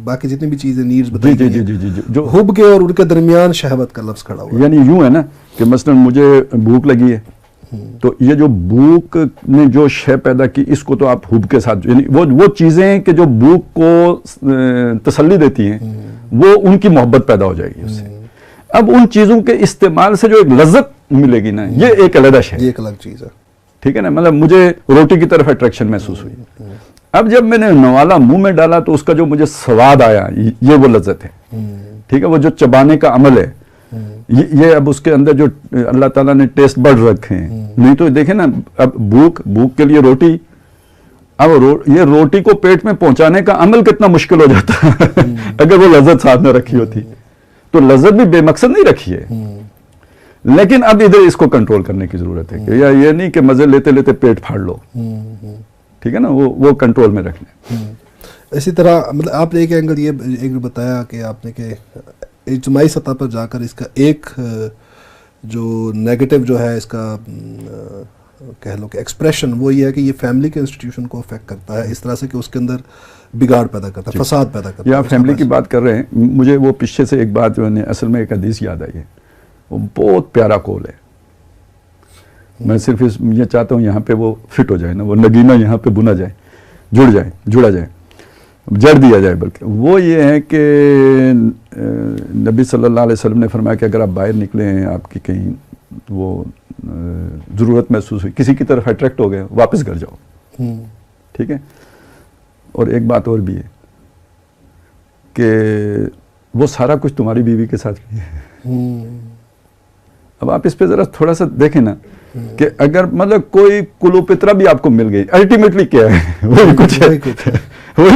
باقی جتنی بھی چیزیں نیڈز بتائی گئی ہیں، جو حب کے اور ان کے درمیان شہوت کا لفظ کھڑا ہوا ہے. یعنی یوں ہے نا کہ مثلا مجھے بھوک لگی ہے، تو یہ جو بھوک نے جو شے پیدا کی، اس کو تو آپ حب کے ساتھ، یعنی وہ چیزیں کہ جو بھوک کو تسلی دیتی ہیں، وہ ان کی محبت پیدا ہو جائے گی اس سے. اب ان چیزوں کے استعمال سے جو ایک لذت ملے گی نا، یہ ایک علیحدہ شے، یہ ایک الگ چیز ہے. ٹھیک ہے نا. مطلب مجھے روٹی کی طرف اٹریکشن محسوس ہوئی، اب جب میں نے نوالا منہ میں ڈالا تو اس کا جو مجھے سواد آیا، یہ وہ لذت ہے. ٹھیک ہے، وہ جو چبانے کا عمل ہے، یہ اب اس کے اندر جو اللہ تعالیٰ نے ٹیسٹ بڈ رکھے ہیں. نہیں تو دیکھیں نا، اب بھوک کے لیے روٹی، اب یہ روٹی کو پیٹ میں پہنچانے کا عمل کتنا مشکل ہو جاتا ہے اگر وہ لذت ساتھ نہ رکھی ہوتی. تو لذت بھی بے مقصد نہیں رکھی ہے، لیکن اب ادھر اس کو کنٹرول کرنے کی ضرورت ہے، کہ یہ نہیں کہ مزے لیتے لیتے پیٹ پھاڑ لو. ٹھیک ہے نا، وہ کنٹرول میں رکھنے. اسی طرح مطلب آپ نے ایک اینگل یہ ایک بتایا کہ آپ نے کہ اجتماعی سطح پر جا کر اس کا ایک جو نیگیٹو جو ہے اس کا کہہ لو کہ ایکسپریشن وہ یہ ہے کہ یہ فیملی کے انسٹیٹیوشن کو افیکٹ کرتا ہے اس طرح سے کہ اس کے اندر بگاڑ پیدا کرتا ہے, فساد پیدا کرتا ہے. یا فیملی کی بات کر رہے ہیں, مجھے وہ پیچھے سے ایک بات جو ہے اصل میں ایک حدیث یاد آئی ہے, وہ بہت پیارا قول ہے. میں صرف یہ چاہتا ہوں یہاں پہ وہ فٹ ہو جائے نا, وہ نگینہ یہاں پہ بنا جائے, جڑا جائے, جڑ دیا جائے. بلکہ وہ یہ ہے کہ نبی صلی اللہ علیہ وسلم نے فرمایا کہ اگر آپ باہر نکلے ہیں, آپ کی کہیں وہ ضرورت محسوس ہوئی, کسی کی طرف اٹریکٹ ہو گئے, واپس گھر جاؤ. ٹھیک ہے. اور ایک بات اور بھی ہے کہ وہ سارا کچھ تمہاری بیوی کے ساتھ بھی ہے. اب آپ اس پہ ذرا تھوڑا سا دیکھیں نا کہ اگر مطلب کوئی کلو پترا بھی آپ کو مل گئی, الٹیمیٹلی کیا ہے, وہی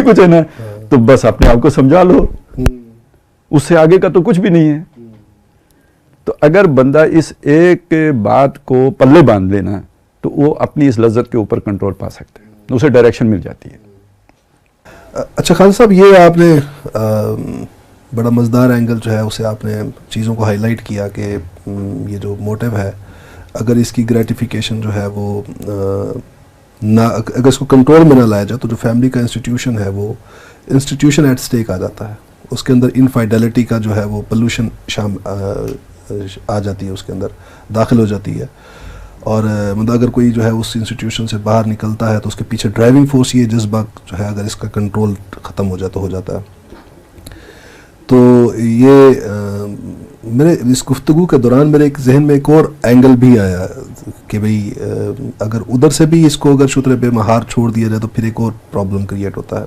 کچھ ہے نا. تو بس اپنے آپ کو سمجھا لو, اس سے آگے کا تو کچھ بھی نہیں ہے. تو اگر بندہ اس ایک بات کو پلے باندھ لینا تو وہ اپنی اس لذت کے اوپر کنٹرول پا سکتے ہیں, اسے ڈائریکشن مل جاتی ہے. اچھا خالد صاحب, یہ آپ نے بڑا مزدار اینگل جو ہے اسے آپ نے چیزوں کو ہائی لائٹ کیا کہ یہ جو موٹیو ہے, اگر اس کی گریٹیفیکیشن جو ہے وہ نہ, اگر اس کو کنٹرول میں نہ لایا جائے تو جو فیملی کا انسٹیٹیوشن ہے وہ انسٹیٹیوشن ایٹ سٹیک آ جاتا ہے. اس کے اندر انفائیڈیلٹی کا جو ہے وہ پولوشن آ جاتی ہے, اس کے اندر داخل ہو جاتی ہے. اور مطلب اگر کوئی جو ہے اس انسٹیٹیوشن سے باہر نکلتا ہے تو اس کے پیچھے ڈرائیونگ فورس یہ جذبہ جو ہے اگر اس کا کنٹرول ختم ہو جائے تو ہو جاتا ہے. تو یہ میرے اس گفتگو کے دوران میرے ایک ذہن میں ایک اور اینگل بھی آیا کہ بھئی اگر ادھر سے بھی اس کو اگر شتر بے مہار چھوڑ دیا جائے تو پھر ایک اور پرابلم کریٹ ہوتا ہے.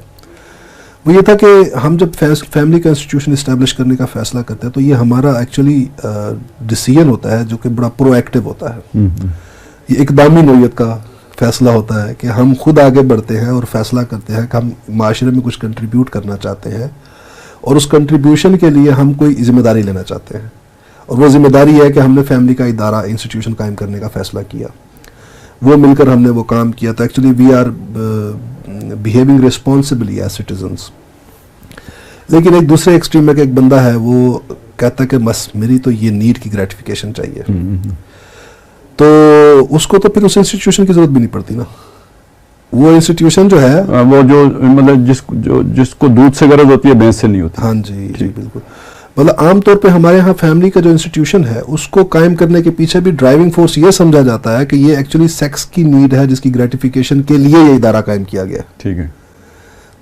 وہ یہ تھا کہ ہم جب فیملی کا انسٹیٹیوشن اسٹیبلش کرنے کا فیصلہ کرتے ہیں تو یہ ہمارا ایکچولی ڈیسیژن ہوتا ہے جو کہ بڑا پرو ایکٹیو ہوتا ہے. یہ اقدامی نوعیت کا فیصلہ ہوتا ہے کہ ہم خود آگے بڑھتے ہیں اور فیصلہ کرتے ہیں کہ ہم معاشرے میں کچھ کنٹریبیوٹ کرنا چاہتے ہیں اور اس کنٹریبیوشن کے لیے ہم کوئی ذمہ داری لینا چاہتے ہیں. اور وہ ذمہ داری ہے کہ ہم نے فیملی کا ادارہ انسٹیٹیوشن قائم کرنے کا فیصلہ کیا, وہ مل کر ہم نے وہ کام کیا. تو actually we are behaving responsibly as citizens. لیکن ایک دوسرے ایکسٹریم میں کہ ایک بندہ ہے وہ کہتا ہے کہ بس میری تو یہ نیڈ کی گریٹیفیکیشن چاہیے, تو اس کو تو پھر اس انسٹیٹیوشن کی ضرورت بھی نہیں پڑتی نا. وہ انسٹیٹیوشن جو ہے وہ جو مطلب جس کو دودھ سے غرض ہوتی ہے بھینس سے نہیں ہوتی. ہاں جی جی بالکل. مطلب عام طور پہ ہمارے ہاں فیملی کا جو انسٹیٹیوشن ہے اس کو قائم کرنے کے پیچھے بھی ڈرائیونگ فورس یہ سمجھا جاتا ہے کہ یہ ایکچولی سیکس کی نیڈ ہے جس کی گریٹیفیکیشن کے لیے یہ ادارہ قائم کیا گیا. ٹھیک ہے.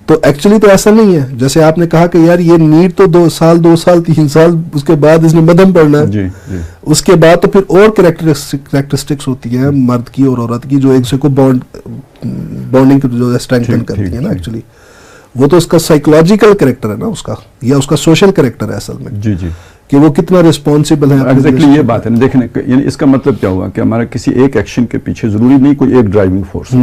تو ایکچولی تو ایسا نہیں ہے. جیسے آپ نے کہا کہ یار یہ نیڈ تو 2 سال 3 سال اس کے بعد اس نے مدھم پڑنا ہے. جی جی. اس کے بعد تو پھر اور کریکٹرسٹکس ہوتی ہیں مرد کی اور عورت کی جو ایک دوسرے کو بانڈنگ جو اسٹرینتھن کرتی ہیں نا. ایکچولی وہ تو اس کا سائیکولوجیکل کریکٹر ہے نا اس کا, یا اس کا سوشل کریکٹر ہے اصل میں. جی جی. کہ وہ کتنا ریسپانسبل ہے. ایگزیکٹلی یہ بات ہے نا. دیکھیں یعنی اس کا مطلب کیا ہوا کہ ہمارا کسی ایک ایکشن کے پیچھے ضروری نہیں کوئی ایک ڈرائیونگ فورس,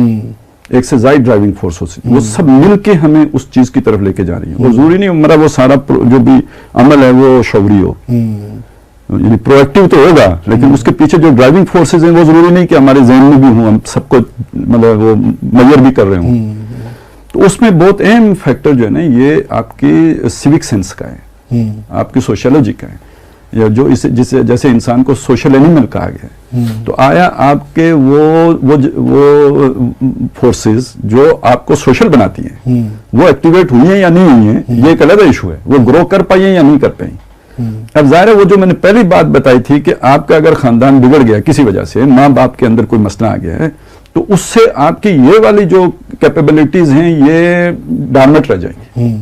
ایک سے زائد ڈرائیونگ فورس ہو سکتی, وہ سب مل کے ہمیں اس چیز کی طرف لے کے جا رہی ہیں. وہ ضروری نہیں ہمارا وہ سارا جو بھی عمل ہے وہ شعوری ہو, یعنی پرو ایکٹیو تو ہوگا, لیکن اس کے پیچھے جو ڈرائیونگ فورسز ہیں وہ ضروری نہیں کہ ہمارے ذہن میں بھی ہوں, ہم سب کو مطلب وہ میئر بھی کر رہے ہوں. تو اس میں بہت اہم فیکٹر جو ہے نا یہ آپ کی سیوک سینس کا ہے, آپ کی سوشیولوجی کا ہے, یا جو جیسے انسان کو سوشل اینیمل کہا گیا ہے. تو آیا آپ کے وہ فورسز جو آپ کو سوشل بناتی ہیں وہ ایکٹیویٹ ہوئی ہیں یا نہیں ہوئی ہیں, یہ ایک الگ ایشو ہے. وہ گرو کر پائی ہیں یا نہیں کر پائی. اب ظاہر ہے وہ جو میں نے پہلی بات بتائی تھی کہ آپ کا اگر خاندان بگڑ گیا کسی وجہ سے, ماں باپ کے اندر کوئی مسئلہ آ گیا ہے, تو اس سے آپ کی یہ والی جو کیپیبلٹیز ہیں یہ ڈامٹ رہ جائیں گی,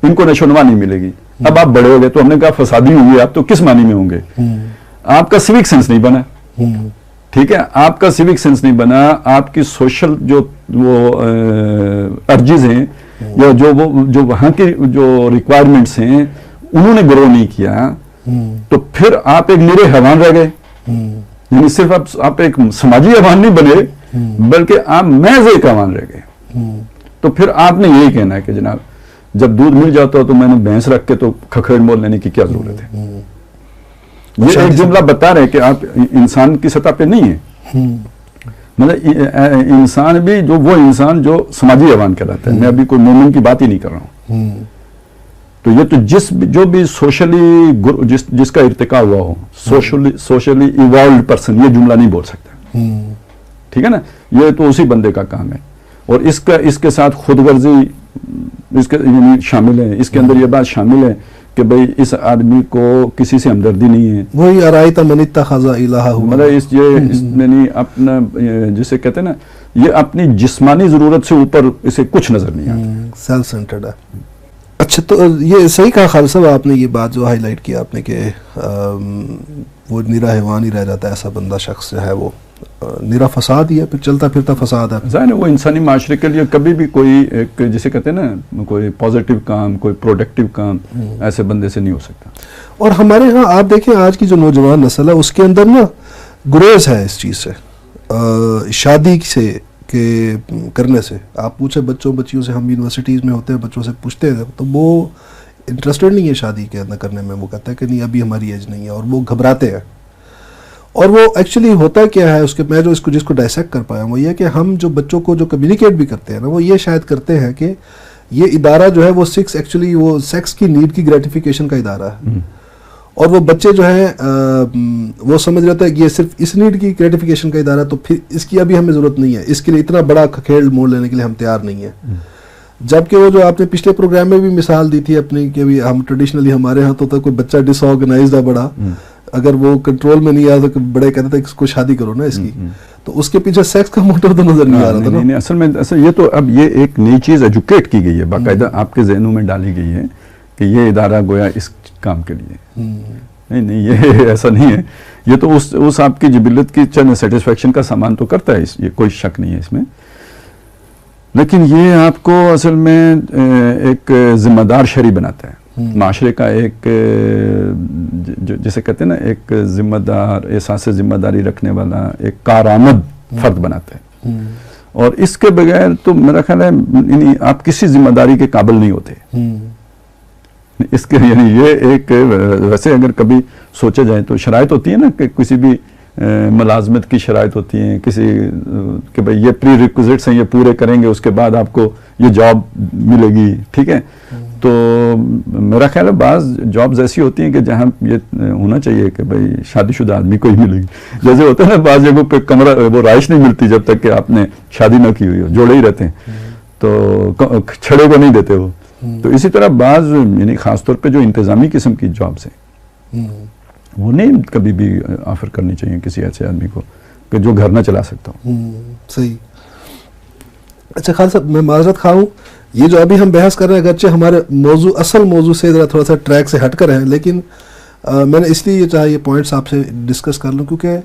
ان کو نشو نما نہیں ملے گی. اب آپ بڑے ہو گئے تو ہم نے کہا فسادی ہوئے آپ, تو کس معنی میں ہوں گے؟ آپ کا سیوک سینس نہیں بنا. ٹھیک ہے, آپ کا سیوک سینس نہیں بنا, آپ کی سوشل جو وہ ارجز ہیں یا جو وہاں کی جو ریکوائرمنٹس ہیں انہوں نے گرو نہیں کیا, تو پھر آپ ایک نرے حیوان رہ گئے. یعنی صرف آپ ایک سماجی حیوان نہیں بنے بلکہ آپ محض ایک حیوان رہ گئے. تو پھر آپ نے یہی کہنا ہے کہ جناب جب دودھ مل جاتا ہو تو میں نے بھینس رکھ کے تو کھکھڑ مول لینے کی کیا ضرورت ہے. یہ ایک جملہ بتا رہے کہ آپ انسان کی سطح پہ نہیں ہیں, مطلب انسان بھی وہ انسان جو سماجی حیوان کہلاتا ہے. میں ابھی کوئی مومن کی بات ہی نہیں کر رہا ہوں. تو یہ تو جو بھی سوشلی جس کا ارتقا ہوا ہو, سوشلی ایوالوڈ پرسن, یہ جملہ نہیں بول سکتا. ٹھیک ہے نا, یہ تو اسی بندے کا کام ہے. اور اس کے ساتھ خود غرضی اس کے یعنی شامل ہے, اس کے اندر یہ بات شامل ہے کہ بھئی اس آدمی کو کسی سے ہمدردی نہیں ہے. وہی ارائیت من اتخذ الہہ, مطلب اس یعنی اپنا جسے کہتے ہیں نا, یہ اپنی جسمانی ضرورت سے اوپر اسے کچھ نظر نہیں آتا, سیلف سینٹرڈ ہے. اچھا, تو یہ صحیح کہا خالد صاحب آپ نے, یہ بات جو ہائی لائٹ کیا آپ نے کہ وہ نرا حیوان ہی رہ جاتا ہے ایسا بندہ, شخص جو ہے وہ نرا فساد ہی ہے, پھر چلتا پھرتا فساد ہے. ظاہر ہے وہ انسانی معاشرے کے لیے کبھی بھی کوئی ایک جسے کہتے ہیں نا کوئی پازیٹیو کام, کوئی پروڈکٹیو کام ایسے بندے سے نہیں ہو سکتا. اور ہمارے ہاں آپ دیکھیں آج کی جو نوجوان نسل ہے اس کے اندر نا گریز ہے اس چیز سے, شادی سے کہ کرنے سے. آپ پوچھیں بچیوں سے, ہم یونیورسٹیز میں ہوتے ہیں, بچوں سے پوچھتے ہیں تو وہ انٹرسٹڈ نہیں ہے شادی کے اندر کرنے میں. وہ کہتا ہے کہ نہیں ابھی ہماری ایج نہیں ہے, اور وہ گھبراتے ہیں. اور وہ ایکچولی ہوتا کیا ہے اس کے, میں جو جس کو ڈائسیکٹ کر پایا وہ یہ کہ ہم جو بچوں کو جو کمیونیکیٹ بھی کرتے ہیں نا, وہ یہ شاید کرتے ہیں کہ یہ ادارہ جو ہے وہ ایکچولی وہ سیکس کی نیڈ کی گریٹیفیکیشن کا ادارہ ہے, اور وہ بچے جو ہیں وہ سمجھ رہتے ہیں کہ یہ صرف اس نیڈ کی گریٹیفیکیشن کا ادارہ ہے, تو پھر اس کی ابھی ہمیں ضرورت نہیں ہے, اس کے لیے اتنا بڑا کھیل موڑ لینے کے لیے ہم تیار نہیں ہیں. جبکہ وہ جو آپ نے پچھلے پروگرام میں بھی مثال دی تھی اپنی کہ ہم ٹریڈیشنلی ہمارے ہاں تو کوئی بچہ ڈس آرگنائزڈ ہے بڑا, اگر وہ کنٹرول میں نہیں آیا تو بڑے کہتے تھے کہ اس کو شادی کرو نا اس کی, تو اس کے پیچھے سیکس کا موٹو تو نظر نہیں آ رہا تھا. نہیں, اصل یہ تو اب یہ ایک نئی چیز ایجوکیٹ کی گئی ہے, باقاعدہ آپ کے ذہنوں میں ڈالی گئی ہے کہ یہ ادارہ گویا اس کام کے لیے. نہیں یہ ایسا نہیں ہے, یہ تو اس آپ کی جبلت کی چند سیٹسفیکشن کا سامان تو کرتا ہے, یہ کوئی شک نہیں ہے اس میں, لیکن یہ آپ کو اصل میں ایک ذمہ دار شہری بناتا ہے, معاشرے کا ایک جسے کہتے ہیں نا ایک ذمہ دار, احساس ذمہ داری رکھنے والا ایک کارآمد فرد بناتا ہے. اور اس کے بغیر تو میرا خیال ہے یعنی آپ کسی ذمہ داری کے قابل نہیں ہوتے. اس کے یعنی یہ ایک ویسے اگر کبھی سوچا جائے تو شرائط ہوتی ہے نا کہ کسی بھی ملازمت کی شرائط ہوتی ہیں کسی کہ بھئی یہ پری ریکوزٹس ہیں, یہ پورے کریں گے اس کے بعد آپ کو یہ جاب ملے گی, ٹھیک ہے. تو میرا خیال ہے بعض جابز ایسی ہوتی ہیں کہ جہاں یہ ہونا چاہیے کہ بھئی شادی شدہ آدمی کو ہی ملے گی, جیسے ہوتا ہے نا بعض جگہوں پہ کمرہ وہ رہائش نہیں ملتی جب تک کہ آپ نے شادی نہ کی ہوئی ہو, جوڑے ہی رہتے ہیں تو چھڑے کو نہیں دیتے وہ. تو اسی طرح بعض یعنی خاص طور پہ جو انتظامی قسم کی جابز ہیں وہ نہیں کبھی بھی آفر کرنی چاہیے کسی ایسے آدمی کو کہ جو گھر نہ چلا سکتا ہوں. صحیح. اچھا خالد صاحب میں معذرت خواہ ہوں, یہ جو ابھی ہم بحث کر رہے ہیں اگرچہ ہمارے اصل موضوع سے ذرا تھوڑا سا ٹریک سے ہٹ کر ہیں, لیکن میں نے اس لیے یہ چاہا یہ پوائنٹس آپ سے ڈسکس کر لوں کیونکہ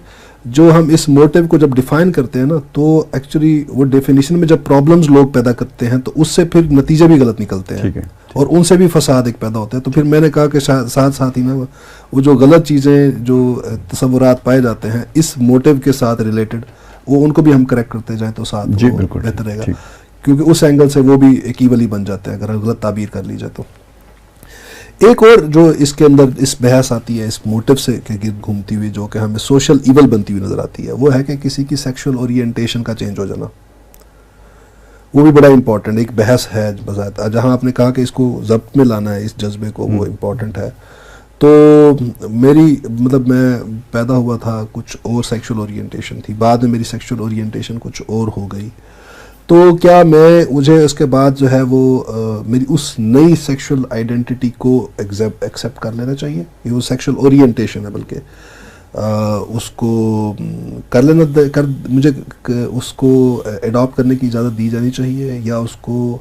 جو ہم اس موٹیو کو جب ڈیفائن کرتے ہیں نا تو ایکچولی وہ ڈیفینیشن میں جب پرابلمز لوگ پیدا کرتے ہیں تو اس سے پھر نتیجے بھی غلط نکلتے ہیں اور ان سے بھی فساد ایک پیدا ہوتا ہے. تو پھر میں نے کہا کہ ساتھ ساتھ ہی نا وہ جو غلط چیزیں جو تصورات پائے جاتے ہیں اس موٹیو کے ساتھ ریلیٹڈ وہ ان کو بھی ہم کریکٹ کرتے جائیں تو ساتھ بہتر رہے گا, کیونکہ اس اینگل سے وہ بھی ایک ایول ہی بن جاتے ہیں اگر غلط تعبیر کر لی جائے تو. ایک اور جو اس کے اندر اس بحث آتی ہے اس موٹیو سے کے گرد گھومتی ہوئی جو کہ ہمیں سوشل ایول بنتی ہوئی نظر آتی ہے وہ ہے کہ کسی کی سیکشول اورینٹیشن کا چینج ہو جانا. وہ بھی بڑا امپورٹنٹ ایک بحث ہے بذات, جہاں آپ نے کہا کہ اس کو ضبط میں لانا ہے اس جذبے کو, وہ امپورٹنٹ ہے. تو میری مطلب میں پیدا ہوا تھا کچھ اور سیکشول اورینٹیشن تھی, بعد میں میری سیکشول اورینٹیشن کچھ اور ہو گئی. تو کیا مجھے اس کے بعد جو ہے وہ میری اس نئی سیکشول آئیڈینٹی کو ایکسیپٹ کر لینا چاہیے, یہ وہ سیکشول اورینٹیشن ہے بلکہ اس کو کر لینا مجھے اس کو ایڈاپٹ کرنے کی اجازت دی جانی چاہیے, یا اس کو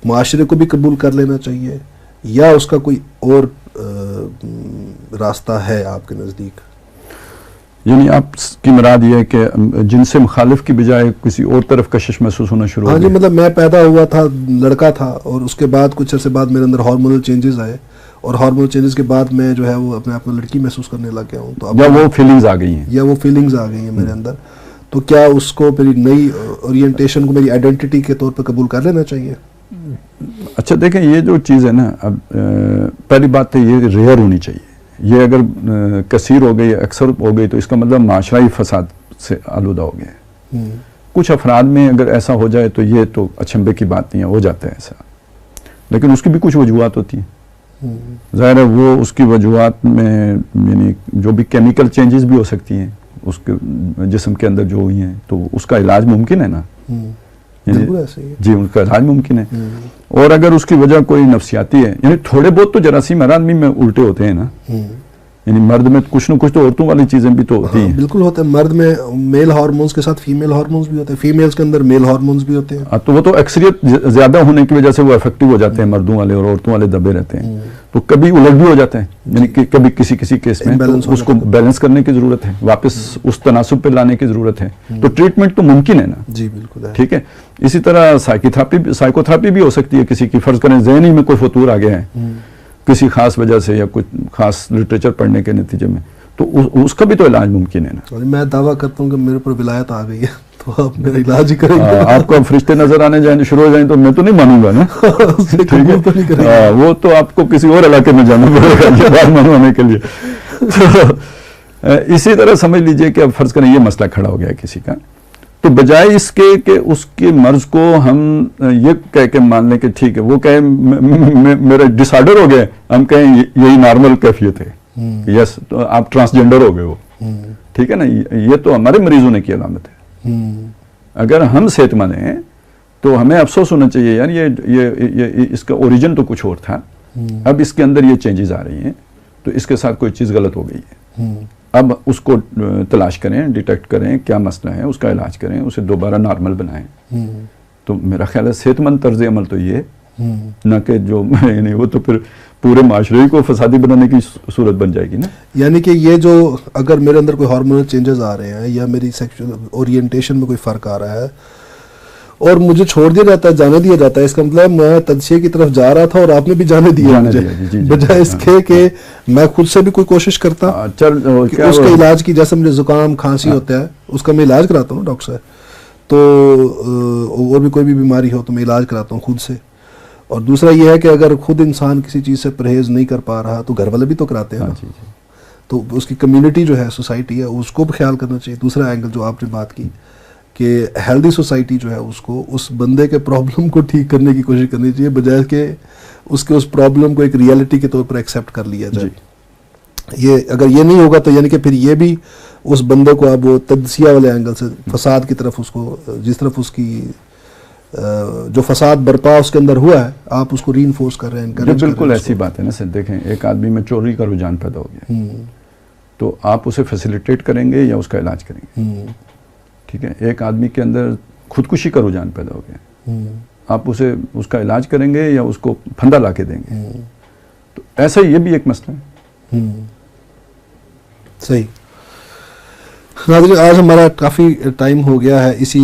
معاشرے کو بھی قبول کر لینا چاہیے, یا اس کا کوئی اور راستہ ہے آپ کے نزدیک؟ یعنی آپ کی مراد یہ ہے کہ جن سے مخالف کی بجائے کسی اور طرف کشش محسوس ہونا شروع ہو گیا؟ ہاں جی, مطلب میں پیدا ہوا تھا لڑکا تھا اور اس کے بعد کچھ عرصے بعد میرے اندر ہارمونل چینجز آئے اور ہارمونل چینجز کے بعد میں جو ہے وہ اپنے آپ کو لڑکی محسوس کرنے لگ گیا ہوں. تو یا وہ فیلنگز آ گئی ہیں میرے اندر, تو کیا اس کو میری نئی اورینٹیشن کو میری آئیڈینٹی کے طور پر قبول کر لینا چاہیے؟ اچھا دیکھیں یہ جو چیز ہے نا, اب پہلی بات تو یہ ریئر ہونی چاہیے. یہ اگر کثیر ہو گئی اکثر ہو گئی تو اس کا مطلب معاشرہ فساد سے آلودہ ہو گیا ہے. کچھ افراد میں اگر ایسا ہو جائے تو یہ تو اچنبے کی بات نہیں ہے, ہو جاتا ہے ایسا, لیکن اس کی بھی کچھ وجوہات ہوتی ہیں. ظاہر ہے وہ اس کی وجوہات میں یعنی جو بھی کیمیکل چینجز بھی ہو سکتی ہیں, اس کے جسم کے اندر جو ہوئی ہیں تو اس کا علاج ممکن ہے نا. بالکل ایسے ہی ہے. جی ان کا علاج ممکن ہے. اور اگر اس کی وجہ کوئی نفسیاتی ہے, یعنی تھوڑے بہت تو جراثیم ہر آدمی میں الٹے ہوتے ہیں نا, یعنی مرد میں کچھ نہ کچھ تو عورتوں والی چیزیں بھی تو ہوتی ہیں. بالکل ہوتے ہیں. مرد میں میل ہارمونز کے ساتھ فیمیل ہارمونز بھی ہوتے ہیں, فیمیلز کے اندر میل ہارمونز بھی ہوتے ہیں. تو وہ تو اکثریت زیادہ ہونے کی وجہ سے وہ افیکٹو ہو جاتے ہیں, مردوں والے اور عورتوں والے دبے رہتے ہیں. تو کبھی الٹ بھی ہو جاتے ہیں, یعنی کہ کبھی کسی کیس میں تو اس کو بیلنس کرنے کی ضرورت ہے, واپس اس تناسب پہ لانے کی ضرورت ہے. تو ٹریٹمنٹ تو ممکن ہے نا. جی بالکل ہے. ٹھیک ہے. اسی طرح سائیکو تھراپی بھی ہو سکتی ہے. کسی کی فرض کریں ذہنی میں کوئی فطور آ گیا ہے کسی خاص وجہ سے یا کچھ خاص لٹریچر پڑھنے کے نتیجے میں, تو اس کا بھی تو علاج ممکن ہے نا. میں دعویٰ کرتا ہوں کہ میرے پر ولایت آ گئی ہے تو آپ میرا علاج ہی کریں گے. آپ کو فرشتے نظر آنے جائیں شروع ہو جائیں تو میں تو نہیں مانوں گا نا. ٹھیک ہے, وہ تو آپ کو کسی اور علاقے میں جانا پڑے گا یہ بات منوانے کے لیے. اسی طرح سمجھ لیجئے کہ اب فرض کریں یہ مسئلہ کھڑا ہو گیا کسی کا, تو بجائے اس کے کہ اس کے مرض کو ہم یہ کہہ کے مان لیں کہ ٹھیک ہے, وہ کہے میرا ڈس آرڈر ہو گیا, ہم کہیں یہی نارمل کیفیت ہے, یس تو آپ ٹرانسجینڈر ہو گئے وہ. ٹھیک ہے نا, یہ تو ہمارے مریضوں نے کی علامت ہے. اگر ہم صحت مند ہیں تو ہمیں افسوس ہونا چاہیے یار یہ اس کا اوریجن تو کچھ اور تھا, اب اس کے اندر یہ چینجز آ رہی ہیں تو اس کے ساتھ کوئی چیز غلط ہو گئی ہے. اب اس کو تلاش کریں, ڈیٹیکٹ کریں کیا مسئلہ ہے, اس کا علاج کریں, اسے دوبارہ نارمل بنائیں. تو میرا خیال ہے صحت مند طرز عمل تو یہ نہ کہ جو یعنی وہ تو پھر پورے معاشرے کو فسادی بنانے کی صورت بن جائے گی نا. یعنی کہ یہ جو اگر میرے اندر کوئی ہارمونل چینجز آ رہے ہیں یا میری سیکشل اورینٹیشن میں کوئی فرق آ رہا ہے اور مجھے چھوڑ دیا جاتا ہے, جانے دیا جاتا ہے, اس کا مطلب میں تجزیے کی طرف جا رہا تھا اور آپ نے بھی جانے دیا مجھے, بجائے اس کے کہ میں خود سے بھی کوئی کوشش کرتا کہ اس کے علاج کی. جیسے مجھے زکام کھانسی ہوتا ہے اس کا میں علاج کراتا ہوں ڈاکٹر صاحب, تو اور بھی کوئی بھی بیماری ہو تو میں علاج کراتا ہوں خود سے. اور دوسرا یہ ہے کہ اگر خود انسان کسی چیز سے پرہیز نہیں کر پا رہا تو گھر والے بھی تو کراتے ہیں. تو اس کی کمیونٹی جو ہے, سوسائٹی ہے, اس کو بھی خیال کرنا چاہیے. دوسرا اینگل جو آپ نے بات کی کہ ہیلدی سوسائٹی جو ہے اس کو اس بندے کے پرابلم کو ٹھیک کرنے کی کوشش کرنی چاہیے, بجائے کہ اس کے اس پرابلم کو ایک ریئلٹی کے طور پر ایکسیپٹ کر لیا جائے. یہ اگر یہ نہیں ہوگا تو یعنی کہ پھر یہ بھی اس بندے کو اب وہ تجزیہ والے اینگل سے فساد کی طرف اس کو, جس طرف اس کی جو فساد برپا اس کے اندر ہوا ہے, آپ اس کو ری انفورس کر رہے ہیں. بالکل ایسی بات ہے نا سر. دیکھیں ایک آدمی میں چوری کا رجحان پیدا ہو گیا تو آپ اسے فیسیلیٹیٹ کریں گے یا اس کا علاج کریں گے. ٹھیک ہے. ایک آدمی کے اندر خودکشی کا رجحان پیدا ہو گیا, آپ اسے اس کا علاج کریں گے یا اس کو پھندا لا کے دیں گے. تو ایسا یہ بھی ایک مسئلہ ہے. صحیح. ناظرین آج ہمارا کافی ٹائم ہو گیا ہے. اسی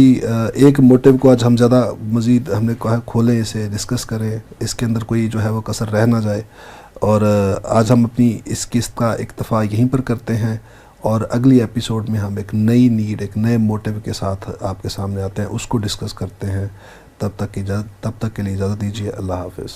ایک موٹیو کو آج ہم زیادہ مزید ہم نے کہا کھولیں, اسے ڈسکس کریں, اس کے اندر کوئی جو ہے وہ کسر رہ نہ جائے. اور آج ہم اپنی اس قسط کا اکتفا یہیں پر کرتے ہیں اور اگلی ایپیسوڈ میں ہم ایک نئی نیڈ, ایک نئے موٹیو کے ساتھ آپ کے سامنے آتے ہیں, اس کو ڈسکس کرتے ہیں. تب تک کے لیے اجازت دیجیے. اللہ حافظ.